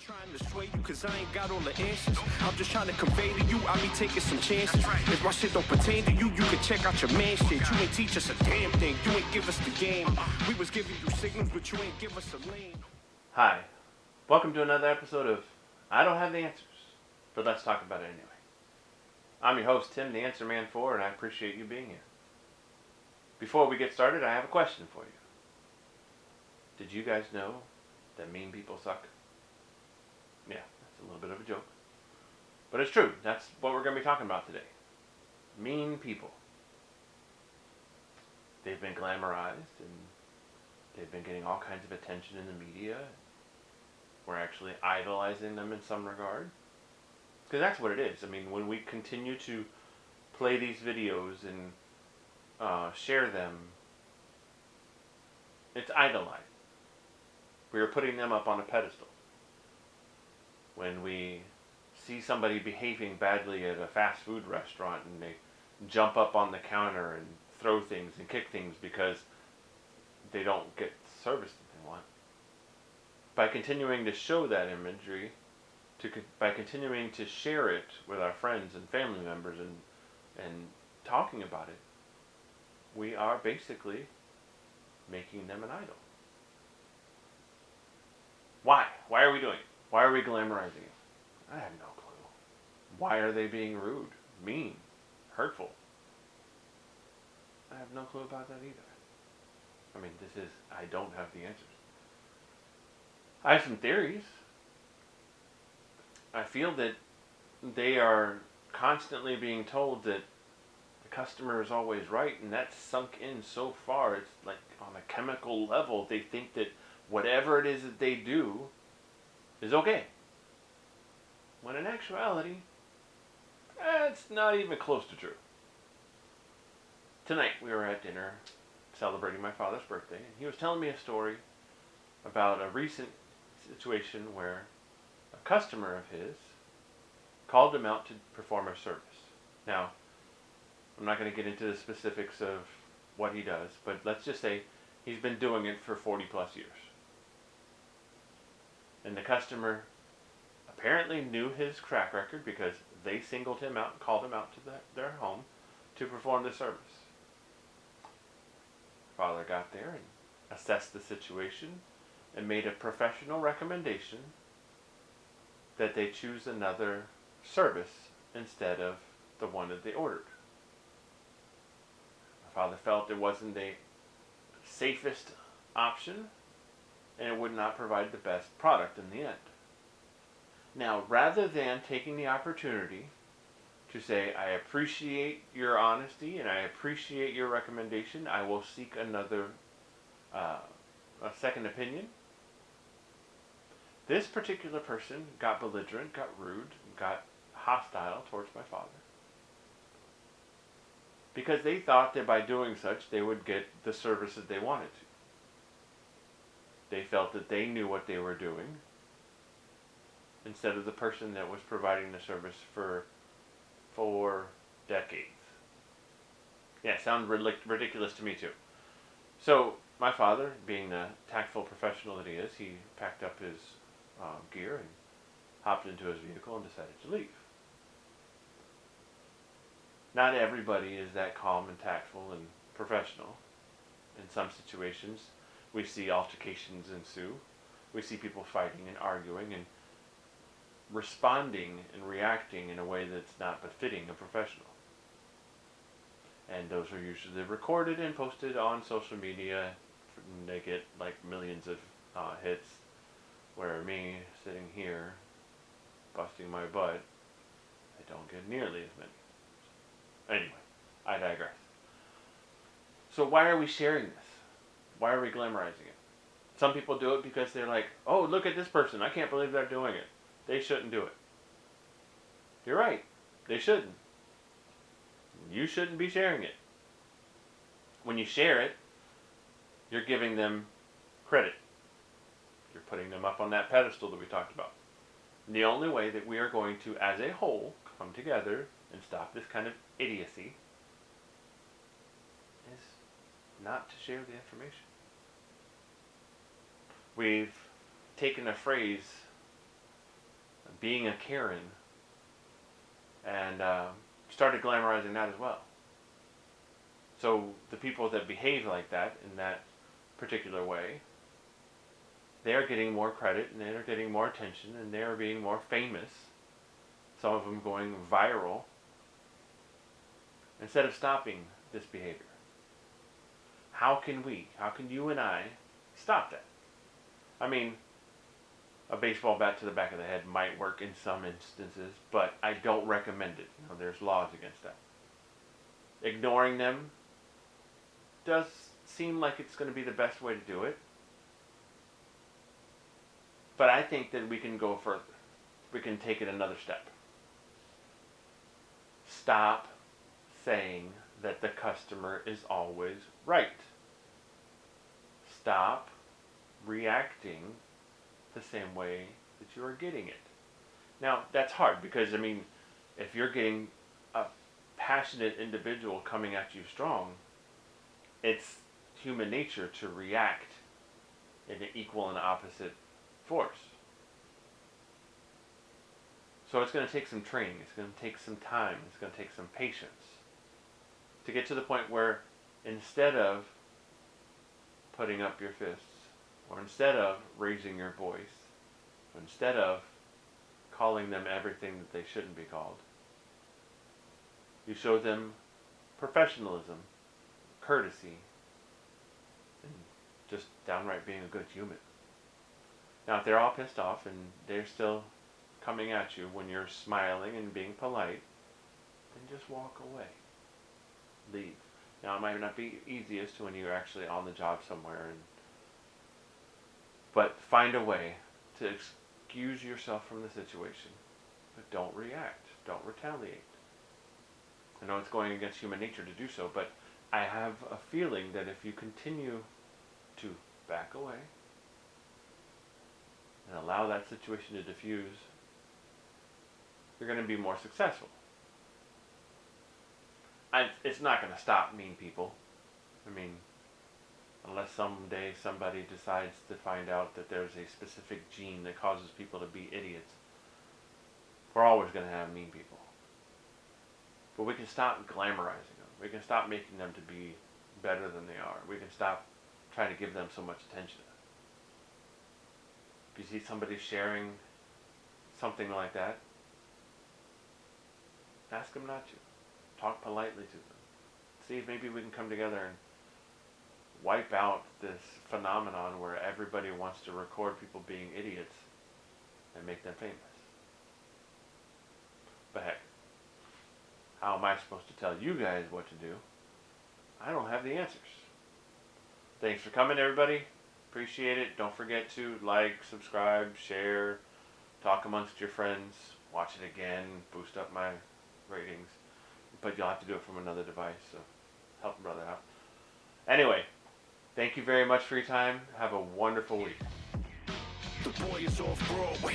trying to sway you cause I ain't got all the answers. I'm just trying to convey to you, I be taking some chances. If my shit don't pertain to you, you can check out your man shit. You ain't teach us a damn thing, you ain't give us the game. We was giving you signals, but you ain't give us a lane. Hi, welcome to another episode of I Don't Have the Answers, but let's talk about it anyway. I'm your host, Tim, the Answer Man 4, and I appreciate you being here. Before we get started, I have a question for you. Did you guys know that mean people suck? Yeah, that's a little bit of a joke. But it's true. That's what we're going to be talking about today. Mean people. They've been glamorized and they've been getting all kinds of attention in the media. We're actually idolizing them in some regard. Because that's what it is. I mean, when we continue to play these videos and share them, it's idolized. We are putting them up on a pedestal. When we see somebody behaving badly at a fast food restaurant and they jump up on the counter and throw things and kick things because they don't get the service that they want, by continuing to show that imagery, by continuing to share it with our friends and family members and talking about it, we are basically making them an idol. Why? Why are we doing it? Why are we glamorizing it? I have no clue. Why are they being rude, mean, hurtful? I have no clue about that either. I mean, I don't have the answers. I have some theories. I feel that they are constantly being told that the customer is always right, and that's sunk in so far. It's like on a chemical level, they think that whatever it is that they do is okay. When in actuality, it's not even close to true. Tonight we were at dinner celebrating my father's birthday, and he was telling me a story about a recent situation where a customer of his called him out to perform a service. Now, I'm not going to get into the specifics of what he does, but let's just say he's been doing it for 40 plus years. And the customer apparently knew his track record because they singled him out and called him out to their home to perform the service. Father got there and assessed the situation and made a professional recommendation that they choose another service instead of the one that they ordered. My father felt it wasn't the safest option and it would not provide the best product in the end. Now, rather than taking the opportunity to say, I appreciate your honesty and I appreciate your recommendation, I will seek another, a second opinion, this particular person got belligerent, got rude, got hostile towards my father. Because they thought that by doing such, they would get the service that they wanted to. They felt that they knew what they were doing, instead of the person that was providing the service for 4 decades. Yeah, sounds ridiculous to me too. So, my father, being the tactful professional that he is, he packed up his gear and hopped into his vehicle and decided to leave. Not everybody is that calm and tactful and professional. In some situations, we see altercations ensue. We see people fighting and arguing and responding and reacting in a way that's not befitting a professional. And those are usually recorded and posted on social media. And they get like millions of hits, where me sitting here busting my butt, I don't get nearly as many. Anyway, I digress. So why are we sharing this? Why are we glamorizing it? Some people do it because they're like, oh, look at this person. I can't believe they're doing it. They shouldn't do it. You're right. They shouldn't. You shouldn't be sharing it. When you share it, you're giving them credit. You're putting them up on that pedestal that we talked about. And the only way that we are going to, as a whole, come together and stop this kind of idiocy is not to share the information. We've taken a phrase being a Karen, and started glamorizing that as well. So the people that behave like that in that particular way, they're getting more credit and they're getting more attention and they're being more famous. Some of them going viral instead of stopping this behavior. How can you and I stop that? I mean, a baseball bat to the back of the head might work in some instances, but I don't recommend it. There's laws against that. Ignoring them does seem like it's going to be the best way to do it. But I think that we can go further. We can take it another step. Stop saying that the customer is always right. Stop reacting the same way that you are getting it. Now, that's hard because, if you're getting a passionate individual coming at you strong, it's human nature to react in an equal and opposite force. So it's going to take some training, it's going to take some time, it's going to take some patience to get to the point where instead of putting up your fists, or instead of raising your voice, or instead of calling them everything that they shouldn't be called, you show them professionalism, courtesy, and just downright being a good human. Now, if they're all pissed off and they're still coming at you when you're smiling and being polite, then just walk away. Leave. Now, it might not be easiest when you're actually on the job somewhere, but find a way to excuse yourself from the situation. But don't react. Don't retaliate. I know it's going against human nature to do so, but I have a feeling that if you continue to back away and allow that situation to diffuse, you're going to be more successful. It's not going to stop mean people. Unless someday somebody decides to find out that there's a specific gene that causes people to be idiots, we're always going to have mean people. But we can stop glamorizing them. We can stop making them to be better than they are. We can stop trying to give them so much attention. If you see somebody sharing something like that, ask them not to. Talk politely to them. See if maybe we can come together and wipe out this phenomenon where everybody wants to record people being idiots and make them famous. But heck, how am I supposed to tell you guys what to do? I don't have the answers. Thanks for coming, everybody. Appreciate it. Don't forget to like, subscribe, share, talk amongst your friends, watch it again, boost up my ratings. But you'll have to do it from another device, so help a brother out. Anyway, thank you very much for your time. Have a wonderful week. The boy is off Broadway.